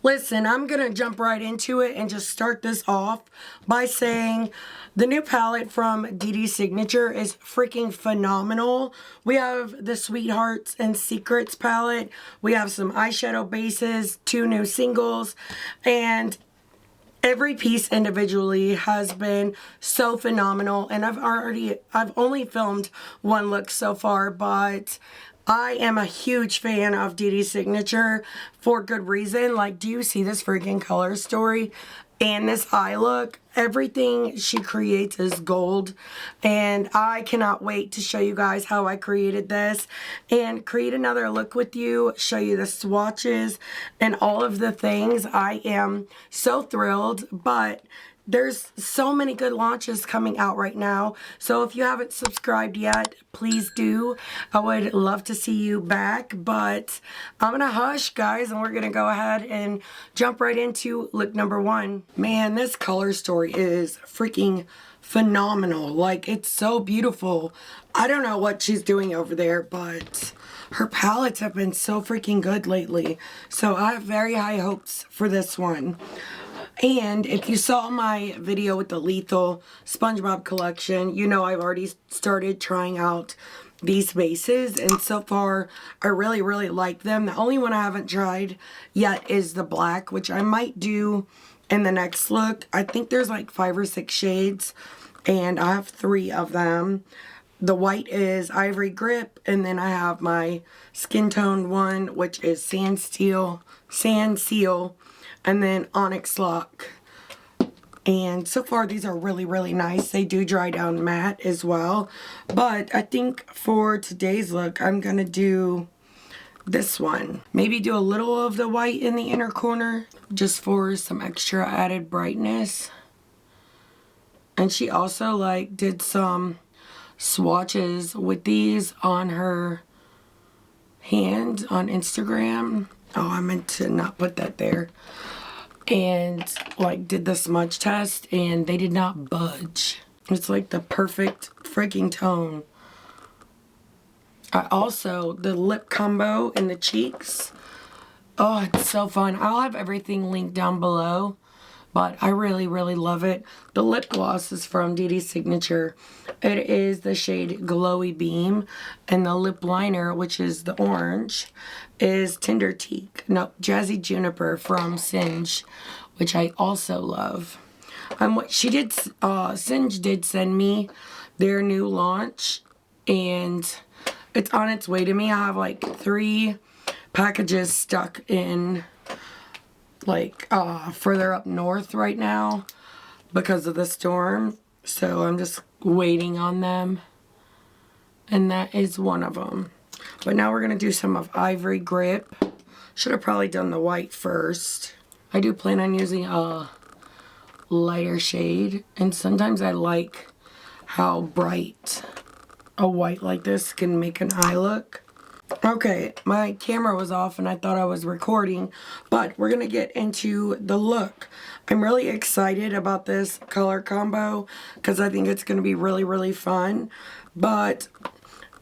Listen, I'm going to jump right into it and just start this off by saying the new palette from Dede Signature is freaking phenomenal. We have the Sweethearts and Secrets palette. We have some eyeshadow bases, 2 new singles, and every piece individually has been so phenomenal. And I've only filmed one look so far, but I am a huge fan of Dede Signature for good reason. Like, do you see this freaking color story and this eye look? Everything she creates is gold, and I cannot wait to show you guys how I created this and create another look with you, show you the swatches and all of the things. I am so thrilled, but there's so many good launches coming out right now. So if you haven't subscribed yet, please do. I would love to see you back. But I'm going to hush, guys, and we're going to go ahead and jump right into look number 1. Man, this color story is freaking phenomenal. Like, it's so beautiful. I don't know what she's doing over there, but her palettes have been so freaking good lately. So I have very high hopes for this one. And if you saw my video with the Lethal SpongeBob collection, you know I've already started trying out these bases, and so far I really like them. The only one I haven't tried yet is the black, which I might do in the next look. I think there's like 5 or 6 shades, and I have 3 of them. The white is Ivory Grip, and then I have my skin toned one, which is Sand Seal, and then Onyx Lock. And so far these are really nice. They do dry down matte as well. But I think for today's look I'm going to do this one. Maybe do a little of the white in the inner corner just for some extra added brightness. And she also like did some swatches with these on her hand on Instagram. Oh, I meant to not put that there. And like did the smudge test and they did not budge. It's like the perfect freaking tone. I also, the lip combo in the cheeks. Oh, it's so fun. I'll have everything linked down below. But I really love it. The lip gloss is from Dede Signature. It is the shade Glowy Beam. And the lip liner, which is the orange, is Tender Teak. No, Jazzy Juniper from Singe, which I also love. Singe did send me their new launch, and it's on its way to me. I have like 3 packages stuck in like further up north right now because of the storm, so I'm just waiting on them, and that is one of them. But now we're gonna do some of Ivory Grip. Should have probably done the white first. I do plan on using a lighter shade, and sometimes I like how bright a white like this can make an eye look. Okay, my camera was off and I thought I was recording, but we're going to get into the look. I'm really excited about this color combo because I think it's going to be really fun. But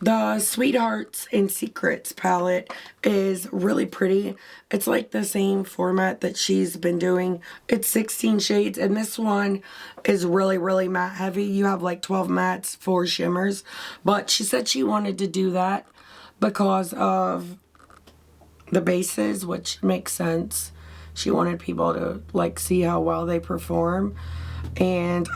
the Sweethearts and Secrets palette is really pretty. It's like the same format that she's been doing. It's 16 shades, and this one is really matte heavy. You have like 12 mattes, 4 shimmers. But she said she wanted to do that because of the bases, which makes sense. She wanted people to like see how well they perform, and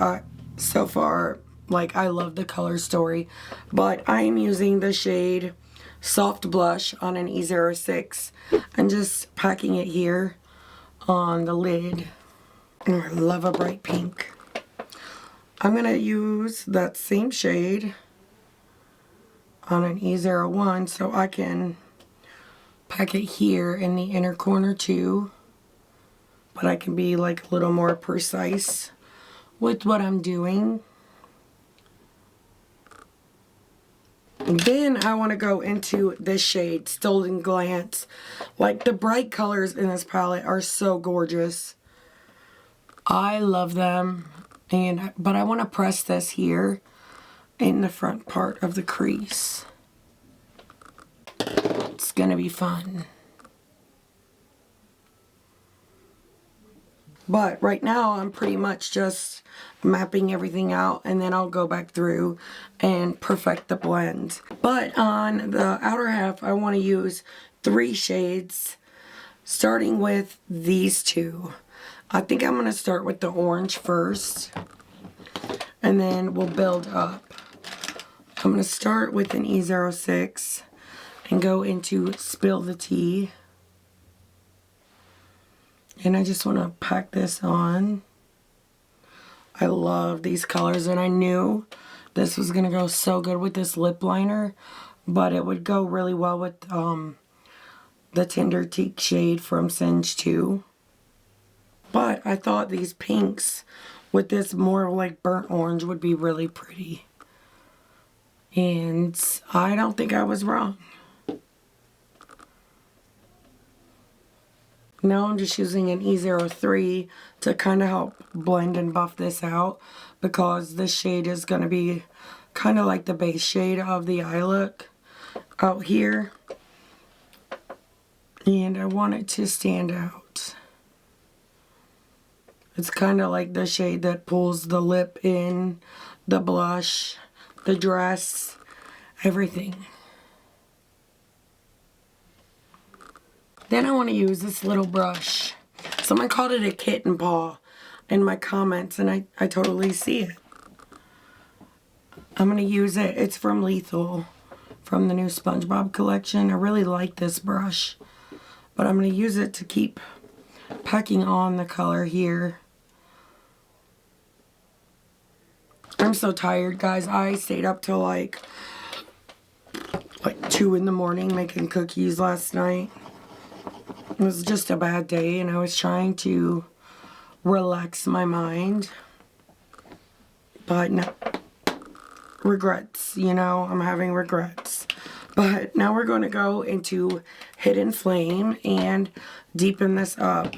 so far, like, I love the color story. But I am using the shade Soft Blush on an E06 and just packing it here on the lid. Oh, I love a bright pink. I'm gonna use that same shade on an E01 so I can pack it here in the inner corner too, but I can be like a little more precise with what I'm doing. And then I want to go into this shade, Stolen Glance. Like, the bright colors in this palette are so gorgeous. I love them, but I want to press this here in the front part of the crease. It's gonna be fun. But right now I'm pretty much just mapping everything out, and then I'll go back through and perfect the blend. But on the outer half I want to use 3 shades, starting with these 2. I think I'm going to start with the orange first, and then we'll build up. I'm going to start with an E06 and go into Spill the Tea. And I just want to pack this on. I love these colors, and I knew this was going to go so good with this lip liner, but it would go really well with the Tender Teak shade from Singe 2. But I thought these pinks with this more like burnt orange would be really pretty. And I don't think I was wrong. Now I'm just using an E03 to kind of help blend and buff this out, because this shade is going to be kind of like the base shade of the eye look out here. And I want it to stand out. It's kind of like the shade that pulls the lip in, the blush, the dress, everything. Then I want to use this little brush. Someone called it a kitten paw in my comments, and I totally see it. I'm going to use it. It's from Lethal, from the new SpongeBob collection. I really like this brush, but I'm going to use it to keep packing on the color here. I'm so tired, guys. I stayed up till like 2 in the morning making cookies last night. It was just a bad day, and I was trying to relax my mind. But no, regrets, you know, I'm having regrets. But now we're going to go into Hidden Flame and deepen this up.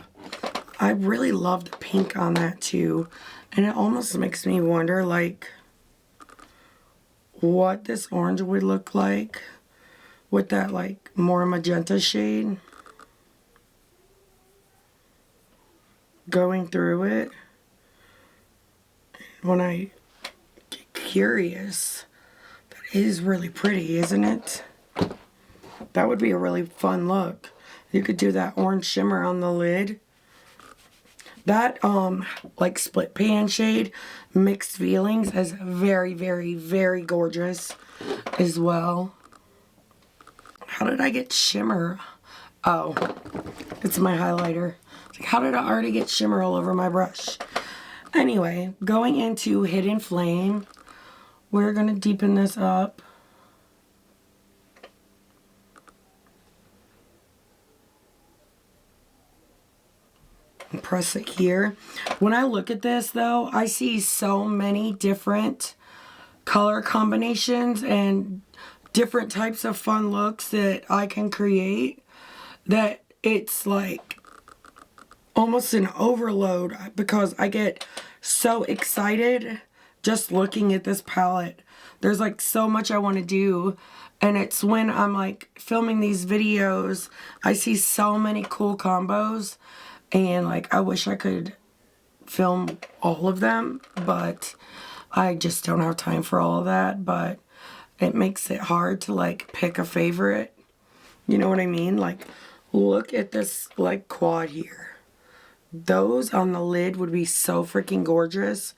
I really love the pink on that too. And it almost makes me wonder, like, what this orange would look like with that, like, more magenta shade going through it. When I get curious, that is really pretty, isn't it? That would be a really fun look. You could do that orange shimmer on the lid. That, like, split pan shade, Mixed Feelings, is very, very, very gorgeous as well. How did I get shimmer? Oh, it's my highlighter. How did I already get shimmer all over my brush? Anyway, going into Hidden Flame, we're going to deepen this up. And press it here. When I look at this though, I see so many different color combinations and different types of fun looks that I can create, that it's like almost an overload, because I get so excited just looking at this palette. There's like so much I want to do, and it's when I'm like filming these videos, I see so many cool combos. And like, I wish I could film all of them, but I just don't have time for all of that. But it makes it hard to like pick a favorite. You know what I mean? Like, look at this like quad here. Those on the lid would be so freaking gorgeous.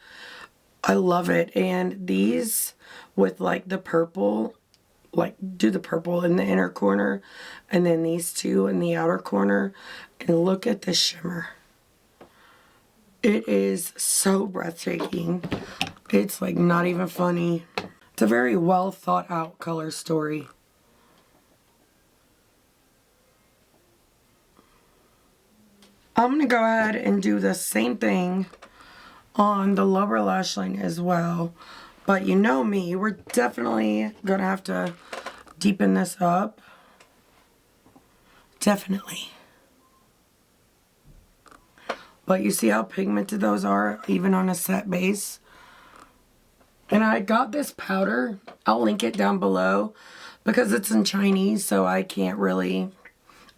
I love it. And these with like the purple, like do the purple in the inner corner, and then these two in the outer corner. And look at the shimmer. It is so breathtaking. It's like not even funny. It's a very well thought out color story. I'm going to go ahead and do the same thing on the lower lash line as well. But you know me, we're definitely going to have to deepen this up. Definitely. But you see how pigmented those are, even on a set base? And I got this powder. I'll link it down below because it's in Chinese, so I can't really...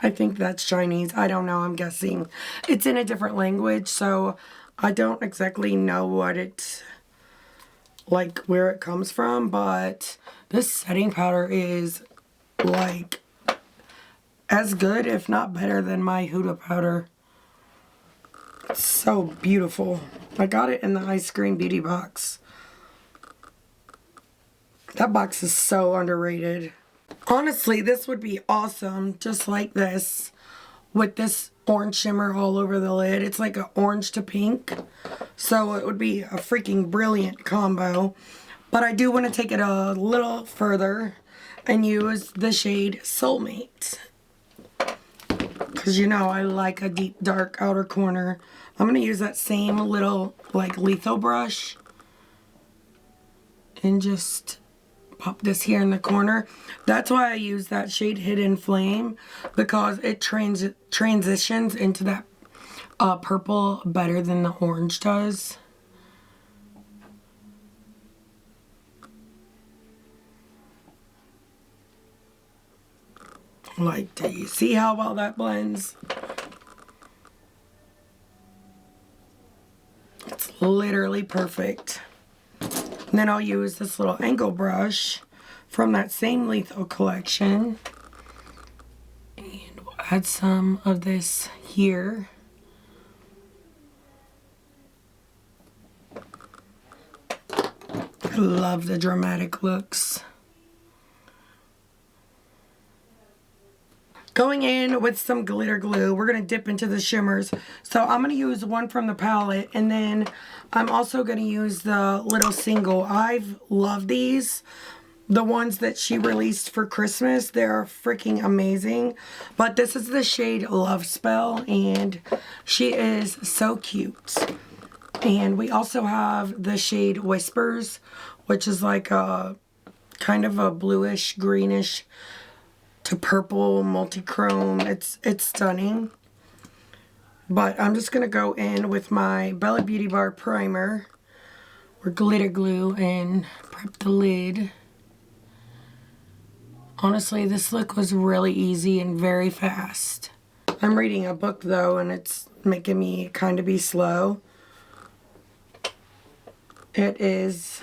I think that's Chinese. I don't know. I'm guessing. It's in a different language, so I don't exactly know what it's like, where it comes from, but this setting powder is like as good, if not better, than my Huda powder. It's so beautiful. I got it in the ice cream beauty box. That box is so underrated. Honestly, this would be awesome just like this, with this orange shimmer all over the lid. It's like an orange to pink, so it would be a freaking brilliant combo. But I do want to take it a little further and use the shade Soulmate, because you know I like a deep dark outer corner. I'm going to use that same little like lethal brush and just pop this here in the corner. That's why I use that shade Hidden Flame, because it transitions into that purple better than the orange does. Like, do you see how well that blends? It's literally perfect. And then I'll use this little angle brush from that same Lethal collection. And we'll add some of this here. I love the dramatic looks. Going in with some glitter glue, we're going to dip into the shimmers. So I'm going to use one from the palette, and then I'm also going to use the little single. I've loved these. The ones that she released for Christmas, they're freaking amazing. But this is the shade Love Spell, and she is so cute. And we also have the shade Whispers, which is like a kind of a bluish, greenish to purple multi-chrome. It's stunning. But I'm just going to go in with my Bella Beauty Bar primer or glitter glue and prep the lid. Honestly, this look was really easy and very fast. I'm reading a book though, and it's making me kind of be slow. It is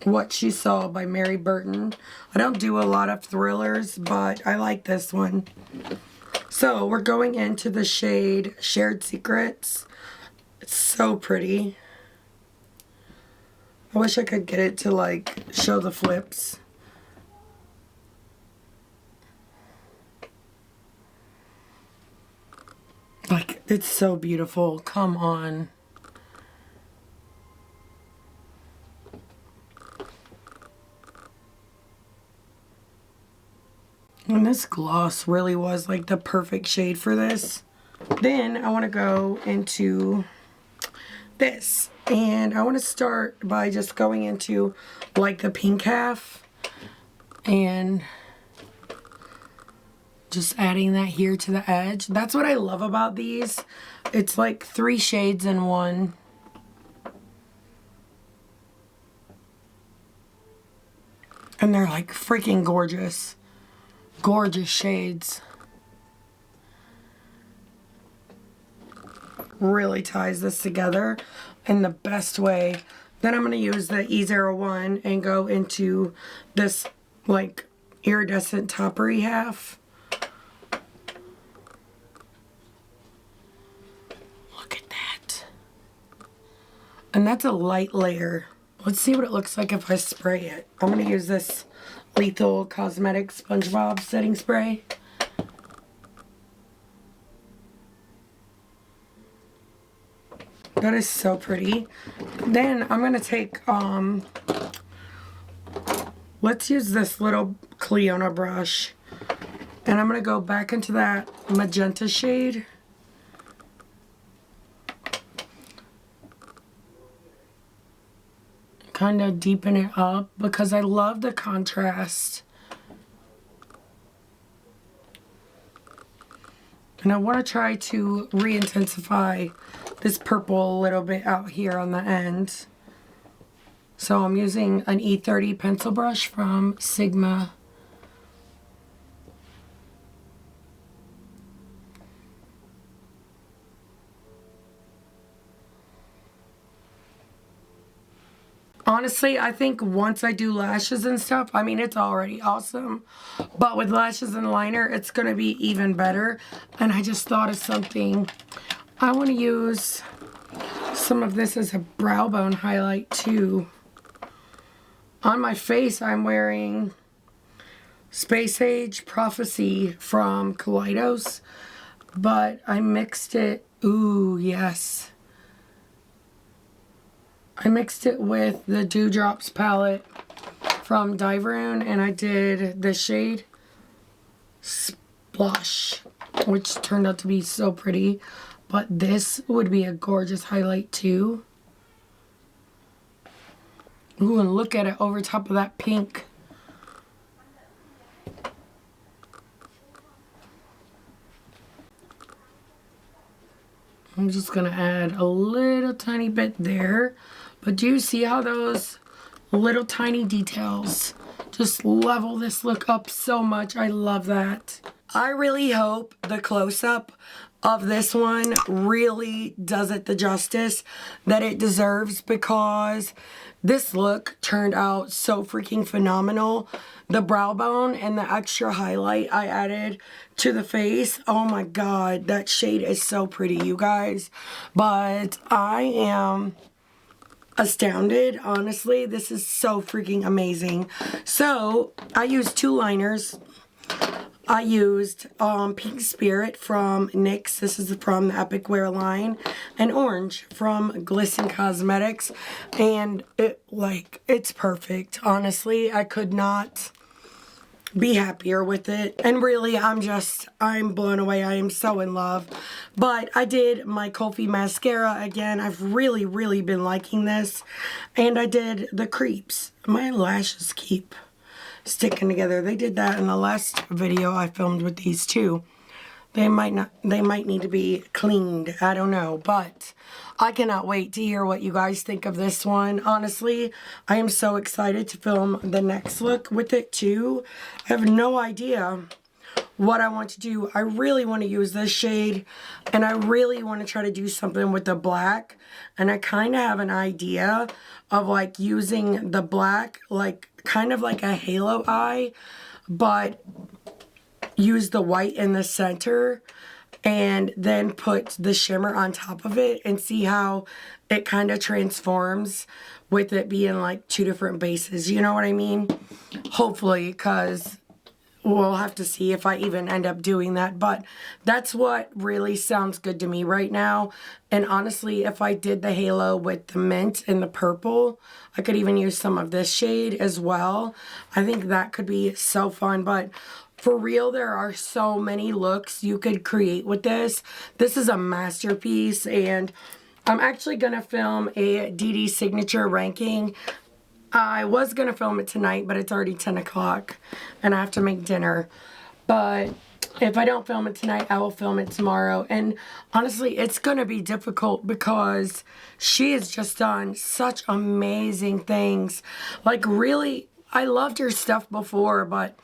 What She Saw by Mary Burton. I don't do a lot of thrillers, but I like this one. So we're going into the shade Shared Secrets. It's so pretty. I wish I could get it to like show the flips. Like, it's so beautiful. Come on. And this gloss really was like the perfect shade for this. Then I want to go into this. And I want to start by just going into like the pink half. And just adding that here to the edge. That's what I love about these. It's like 3 shades in one. And they're like freaking gorgeous. Gorgeous shades. Really ties this together in the best way. Then I'm going to use the E01 and go into this like iridescent toppery half. Look at that. And that's a light layer. Let's see what it looks like if I spray it. I'm going to use this Lethal Cosmetics SpongeBob setting spray. That is so pretty. Then I'm going to take, let's use this little Cleona brush. And I'm going to go back into that magenta shade. Kind of deepen it up because I love the contrast. And I want to try to re-intensify this purple a little bit out here on the end. So I'm using an E30 pencil brush from Sigma. Honestly, I think once I do lashes and stuff, I mean, it's already awesome. But with lashes and liner, it's going to be even better. And I just thought of something. I want to use some of this as a brow bone highlight too. On my face, I'm wearing Space Age Prophecy from Kaleidos. But I mixed it. Ooh, yes. I mixed it with the Dewdrops palette from DIEVERUNE, and I did the shade Splush, which turned out to be so pretty. But this would be a gorgeous highlight too. Ooh, and look at it over top of that pink. I'm just gonna add a little tiny bit there. But do you see how those little tiny details just level this look up so much? I love that. I really hope the close-up of this one really does it the justice that it deserves, because this look turned out so freaking phenomenal. The brow bone and the extra highlight I added to the face, oh my god, that shade is so pretty, you guys. But I am astounded, honestly. This is so freaking amazing. So I used two liners. I used Pink Spirit from NYX. This is from the Epic Wear line. And Orange from Glisten Cosmetics. And it's perfect. Honestly, I could not be happier with it. And really, I'm blown away. I am so in love. But I did my Kulfi mascara again. I've really, really been liking this. And I did the creeps. My lashes keep sticking together. They did that in the last video I filmed with these too. They might need to be cleaned. I don't know, but I cannot wait to hear what you guys think of this one. Honestly, I am so excited to film the next look with it too. I have no idea what I want to do. I really want to use this shade, and I really want to try to do something with the black. And I kind of have an idea of like using the black like kind of like a halo eye, but use the white in the center and then put the shimmer on top of it and see how it kind of transforms with it being like two different bases. You know what I mean? Hopefully, because we'll have to see if I even end up doing that. But that's what really sounds good to me right now. And honestly, if I did the halo with the mint and the purple, I could even use some of this shade as well. I think that could be so fun. But for real, there are so many looks you could create with this. This is a masterpiece, and I'm actually going to film a Dede signature ranking. I was going to film it tonight, but it's already 10 o'clock, and I have to make dinner. But if I don't film it tonight, I will film it tomorrow. And honestly, it's going to be difficult because she has just done such amazing things. Like, really, I loved her stuff before, but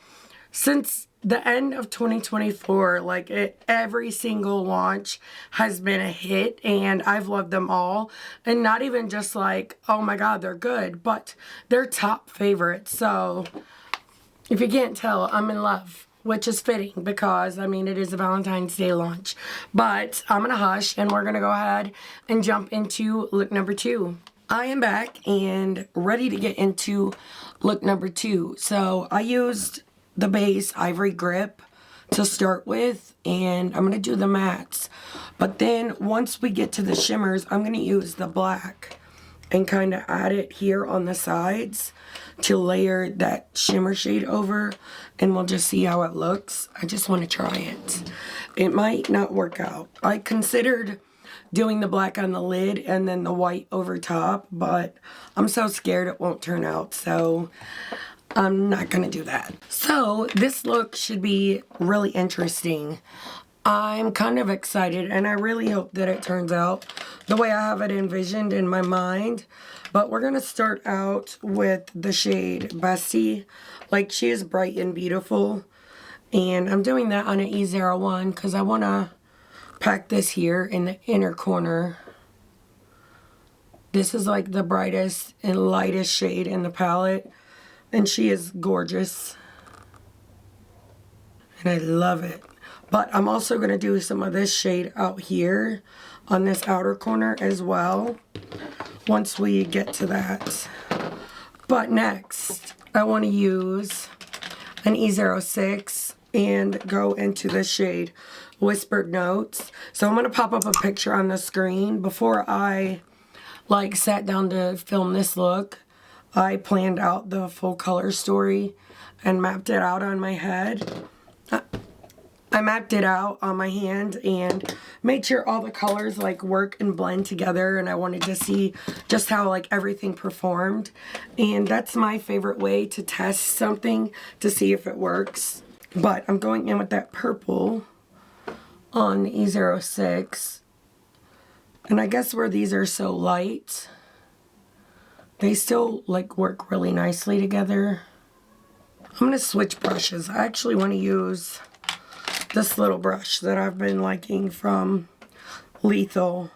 since the end of 2024, like every single launch has been a hit, and I've loved them all. And not even just like, oh my god, they're good, but they're top favorites. So if you can't tell, I'm in love, which is fitting because, I mean, it is a Valentine's Day launch. But I'm gonna hush, and we're gonna go ahead and jump into look number 2. I am back and ready to get into look number 2. So I used the base Ivory Grip to start with, and I'm going to do the mattes. But then once we get to the shimmers, I'm going to use the black and kind of add it here on the sides to layer that shimmer shade over, and we'll just see how it looks. I just want to try it. It might not work out. I considered doing the black on the lid and then the white over top, but I'm so scared it won't turn out, so I'm not gonna do that. So this look should be really interesting. I'm kind of excited, and I really hope that it turns out the way I have it envisioned in my mind. But we're gonna start out with the shade Bestie. Like, she is bright and beautiful, and I'm doing that on an E01 because I want to pack this here in the inner corner. This is like the brightest and lightest shade in the palette. And she is gorgeous. And I love it. But I'm also going to do some of this shade out here on this outer corner as well, once we get to that. But next, I want to use an E06 and go into the shade Whispered Notes. So I'm going to pop up a picture on the screen. Before I like sat down to film this look, I planned out the full color story and mapped it out on my head. I mapped it out on my hand and made sure all the colors like work and blend together, and I wanted to see just how like everything performed. And that's my favorite way to test something, to see if it works. But I'm going in with that purple on the E06, and I guess where these are so light, they still like work really nicely together. I'm going to switch brushes. I actually want to use this little brush that I've been liking from Lethal.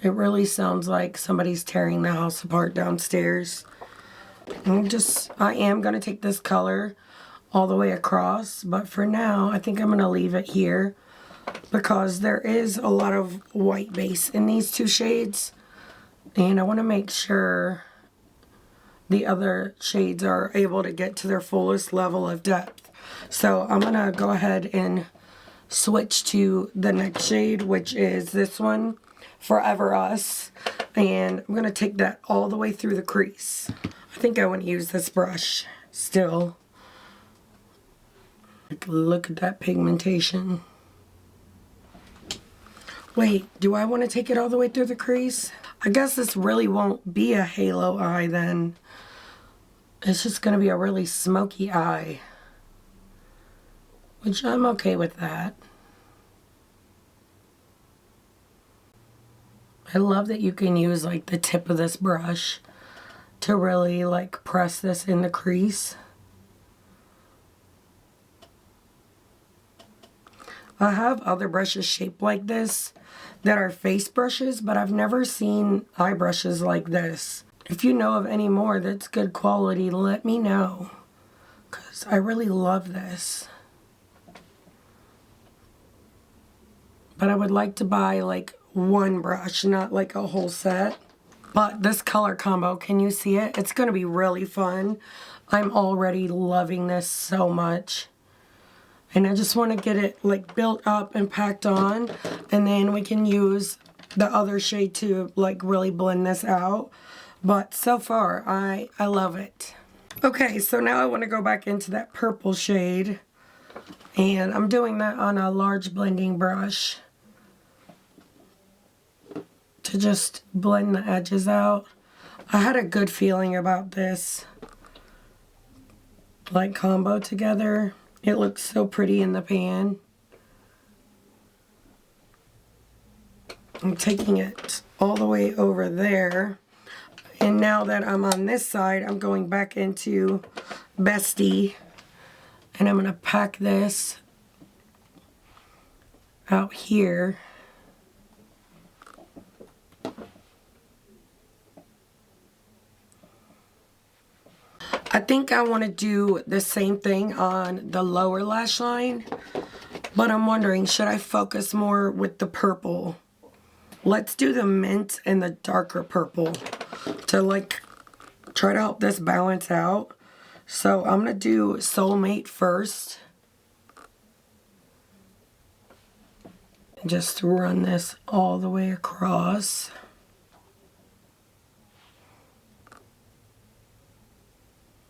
It really sounds like somebody's tearing the house apart downstairs. I am going to take this color all the way across, but for now I think I'm going to leave it here because there is a lot of white base in these two shades, and I want to make sure the other shades are able to get to their fullest level of depth. So I'm going to go ahead and switch to the next shade, which is this one, Forever Us. And I'm going to take that all the way through the crease. I think I want to use this brush still. Look at that pigmentation. Wait, do I want to take it all the way through the crease? I guess this really won't be a halo eye then. It's just going to be a really smoky eye, which I'm okay with that. I love that you can use like the tip of this brush to really like press this in the crease. I have other brushes shaped like this that are face brushes, but I've never seen eye brushes like this. If you know of any more that's good quality, let me know, because I really love this. But I would like to buy like one brush, not like a whole set. But this color combo, can you see it? It's going to be really fun. I'm already loving this so much. And I just want to get it like built up and packed on, and then we can use the other shade to like really blend this out. But so far, I love it. Okay, so now I want to go back into that purple shade. And I'm doing that on a large blending brush to just blend the edges out. I had a good feeling about this like combo together. It looks so pretty in the pan. I'm taking it all the way over there. And now that I'm on this side, I'm going back into Bestie. And I'm going to pack this out here. I think I want to do the same thing on the lower lash line. But I'm wondering, should I focus more with the purple? Let's do the mint and the darker purple to like try to help this balance out. So I'm going to do Soulmate first. Just run this all the way across.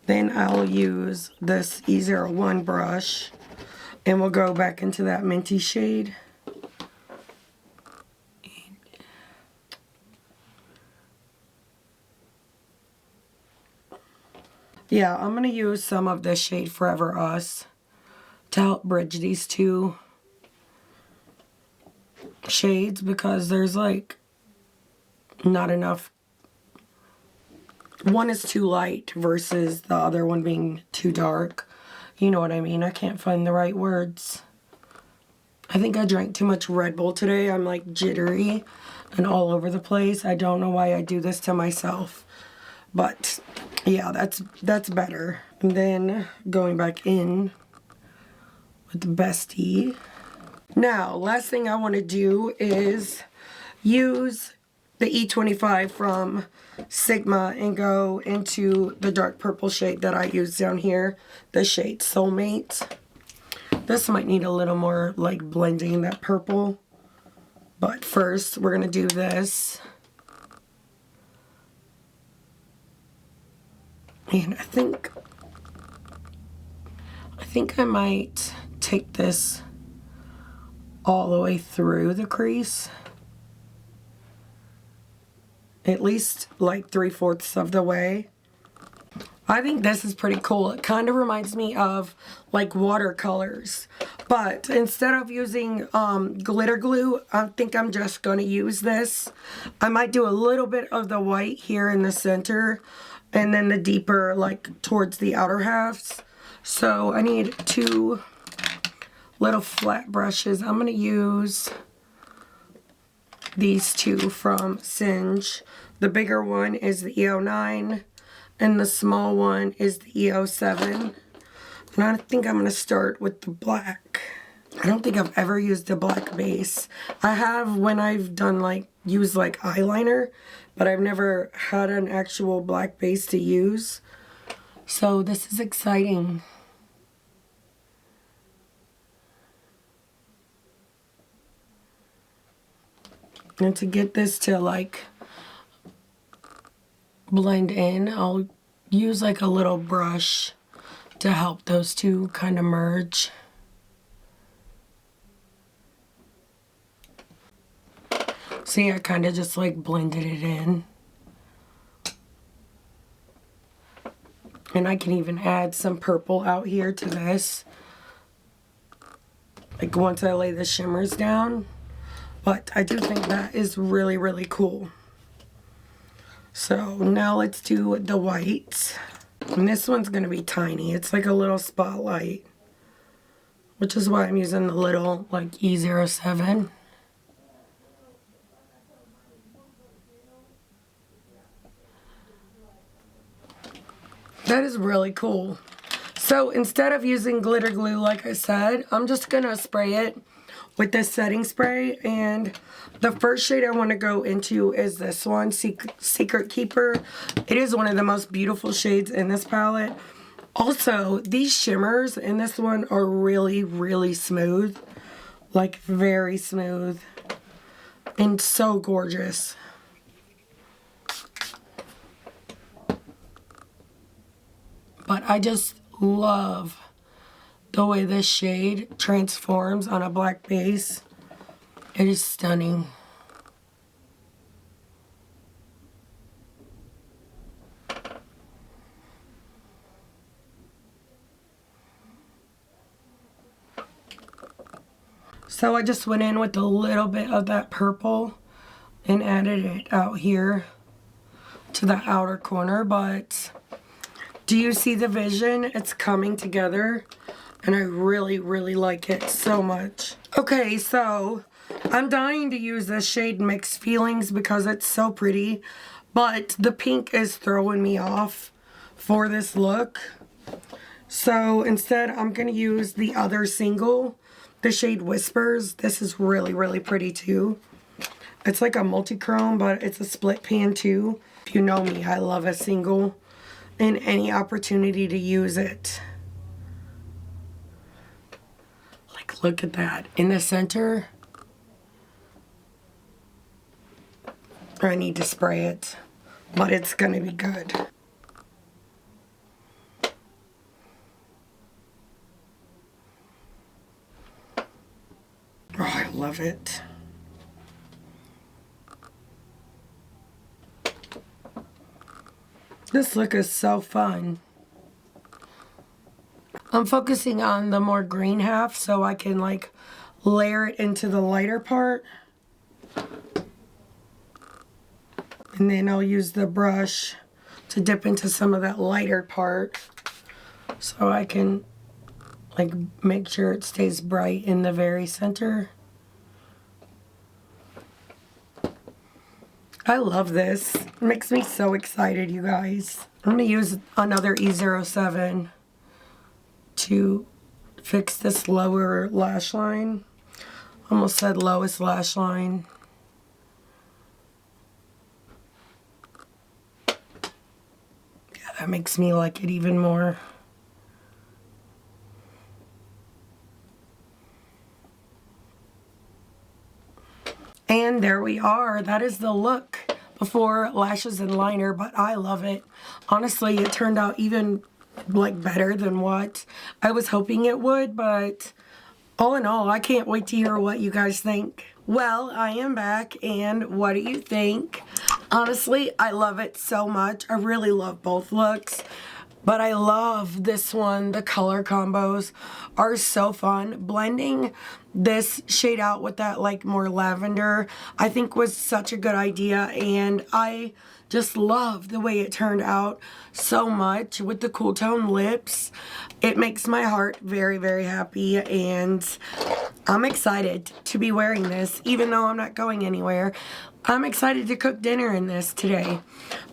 Then I'll use this E01 brush and we'll go back into that minty shade. Yeah, I'm going to use some of this shade Forever Us to help bridge these two shades because there's like not enough. One is too light versus the other one being too dark. You know what I mean? I can't find the right words. I think I drank too much Red Bull today. I'm like jittery and all over the place. I don't know why I do this to myself. But yeah, that's better. And then going back in with the Bestie. Now, last thing I want to do is use the E25 from Sigma and go into the dark purple shade that I use down here, the shade Soulmate. This might need a little more like blending, that purple. But first, we're going to do this. And I think I might take this all the way through the crease. At least like 3/4 of the way. I think this is pretty cool. It kind of reminds me of like watercolors. But instead of using glitter glue, I think I'm just going to use this. I might do a little bit of the white here in the center and then the deeper like towards the outer halves. So I need 2 little flat brushes. I'm going to use these 2 from Singe. The bigger one is the E09 and the small one is the E07. And I think I'm going to start with the black. I don't think I've ever used a black base. I have when I've done like, used like eyeliner, but I've never had an actual black base to use. So this is exciting. And to get this to like blend in, I'll use like a little brush to help those two kind of merge. See, I kind of just like blended it in. And I can even add some purple out here to this. Like once I lay the shimmers down. But I do think that is really, really cool. So now let's do the whites. And this one's going to be tiny. It's like a little spotlight. Which is why I'm using the little like E07. That is really cool. So instead of using glitter glue, like I said, I'm just going to spray it with this setting spray. And the first shade I want to go into is this one, Secret Keeper. It is one of the most beautiful shades in this palette. Also, these shimmers in this one are really, really smooth. Like, very smooth. And so gorgeous. But I just love the way this shade transforms on a black base. It is stunning. So I just went in with a little bit of that purple and added it out here to the outer corner, but do you see the vision? It's coming together and I really, really like it so much. Okay, so I'm dying to use this shade Mixed Feelings because it's so pretty, but the pink is throwing me off for this look. So instead, I'm going to use the other single, the shade Whispers. This is really, really pretty too. It's like a multi-chrome, but it's a split pan too. If you know me, I love a single and any opportunity to use it. Like, look at that. In the center, I need to spray it, but it's going to be good. Oh, I love it. This look is so fun. I'm focusing on the more green half so I can like layer it into the lighter part. And then I'll use the brush to dip into some of that lighter part so I can like make sure it stays bright in the very center. I love this. It makes me so excited, you guys. I'm going to use another E07 to fix this lower lash line. Almost said lowest lash line. Yeah, that makes me like it even more. And there we are. That is the look before lashes and liner, but I love it. Honestly, it turned out even like better than what I was hoping it would, but all in all, I can't wait to hear what you guys think. Well, I am back, and what do you think? Honestly, I love it so much. I really love both looks. But I love this one. The color combos are so fun. Blending this shade out with that like more lavender, I think was such a good idea. And I just love the way it turned out so much with the cool tone lips. It makes my heart very, very happy. And I'm excited to be wearing this, even though I'm not going anywhere. I'm excited to cook dinner in this today.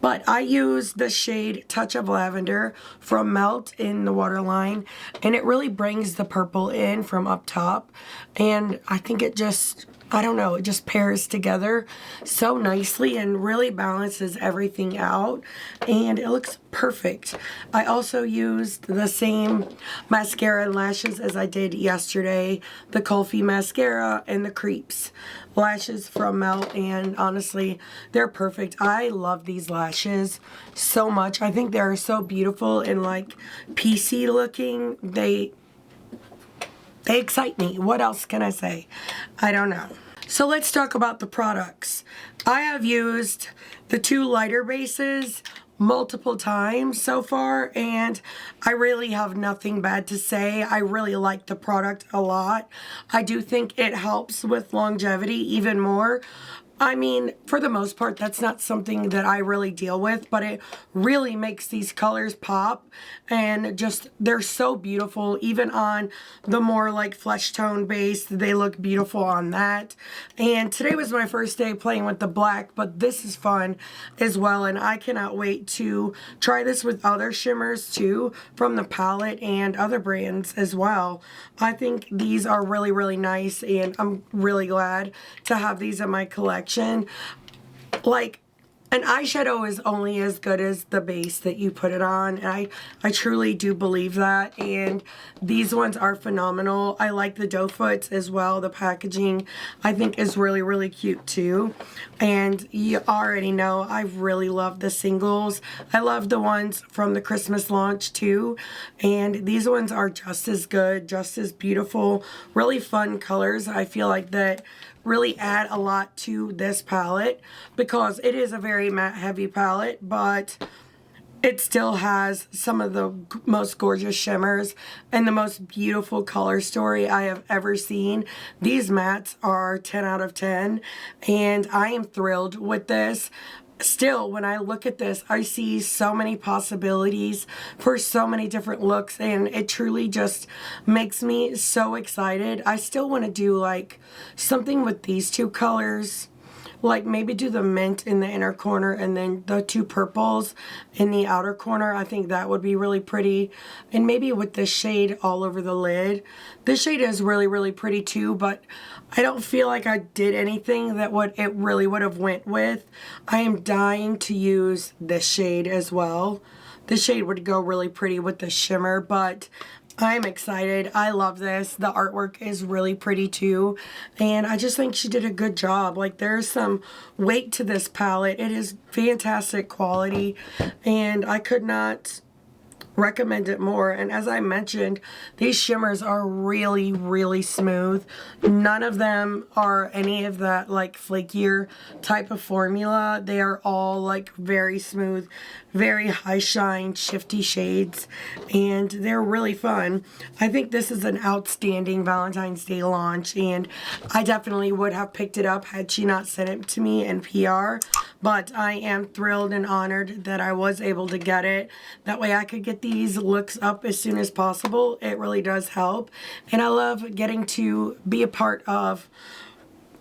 But I used the shade Touch of Lavender from Melt in the waterline, and it really brings the purple in from up top. And I think it just, I don't know, it just pairs together so nicely and really balances everything out, and it looks perfect. I also used the same mascara and lashes as I did yesterday, the Kulfi mascara and the Creeps lashes from Melt, and honestly, they're perfect. I love these lashes so much. I think they're so beautiful and like PC looking. They excite me. What else can I say? I don't know. So let's talk about the products. I have used the two lighter bases multiple times so far, and I really have nothing bad to say. I really like the product a lot. I do think it helps with longevity even more. I mean, for the most part, that's not something that I really deal with, but it really makes these colors pop, and just, they're so beautiful. Even on the more like flesh tone base, they look beautiful on that. And today was my first day playing with the black, but this is fun as well, and I cannot wait to try this with other shimmers too from the palette and other brands as well. I think these are really, really nice, and I'm really glad to have these in my collection. Like, an eyeshadow is only as good as the base that you put it on, and I truly do believe that, and these ones are phenomenal. I like the doe foots as well. The packaging I think is really, really cute too, and you already know I really love the singles. I love the ones from the Christmas launch too, and these ones are just as good, just as beautiful, really fun colors. I feel like that really add a lot to this palette because it is a very matte heavy palette, but it still has some of the most gorgeous shimmers and the most beautiful color story I have ever seen. These mattes are 10 out of 10, and I am thrilled with this. Still, when I look at this, I see so many possibilities for so many different looks, and it truly just makes me so excited. I still want to do like something with these two colors, like maybe do the mint in the inner corner and then the two purples in the outer corner. I think that would be really pretty, and maybe with this shade all over the lid. This shade is really, really pretty too, but I don't feel like I did anything that it really would have went with. I am dying to use this shade as well. This shade would go really pretty with the shimmer, but I'm excited. I love this. The artwork is really pretty too, and I just think she did a good job. Like, there's some weight to this palette. It is fantastic quality, and I could not recommend it more. And as I mentioned, these shimmers are really, really smooth. None of them are any of that like flakier type of formula. They are all like very smooth, very high shine, shifty shades, and they're really fun. I think this is an outstanding Valentine's Day launch, and I definitely would have picked it up had she not sent it to me in PR. but I am thrilled and honored that I was able to get it. That way I could get these looks up as soon as possible. It really does help, and I love getting to be a part of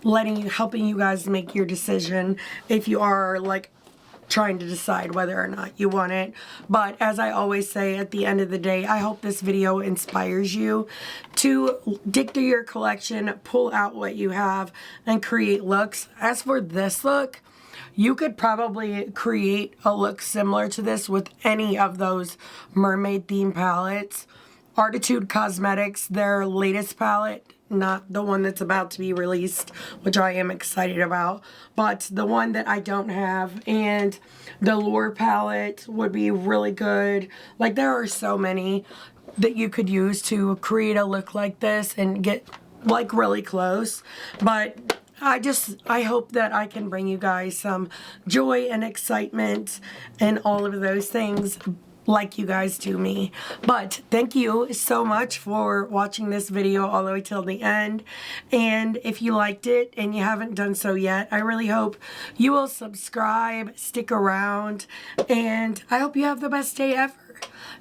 helping you guys make your decision if you are like trying to decide whether or not you want it. But as I always say, at the end of the day, I hope this video inspires you to dig through your collection, pull out what you have, and create looks. As for this look, you could probably create a look similar to this with any of those mermaid theme palettes. Artitude Cosmetics, their latest palette, not the one that's about to be released, which I am excited about, but the one that I don't have, and the Lure palette would be really good. Like, there are so many that you could use to create a look like this and get like really close. But I hope that I can bring you guys some joy and excitement and all of those things like you guys do me. But thank you so much for watching this video all the way till the end. And if you liked it and you haven't done so yet, I really hope you will subscribe, stick around, and I hope you have the best day ever.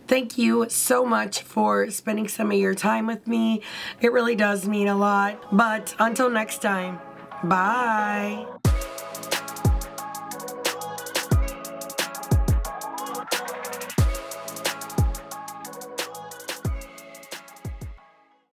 Thank you so much for spending some of your time with me. It really does mean a lot. But until next time, bye.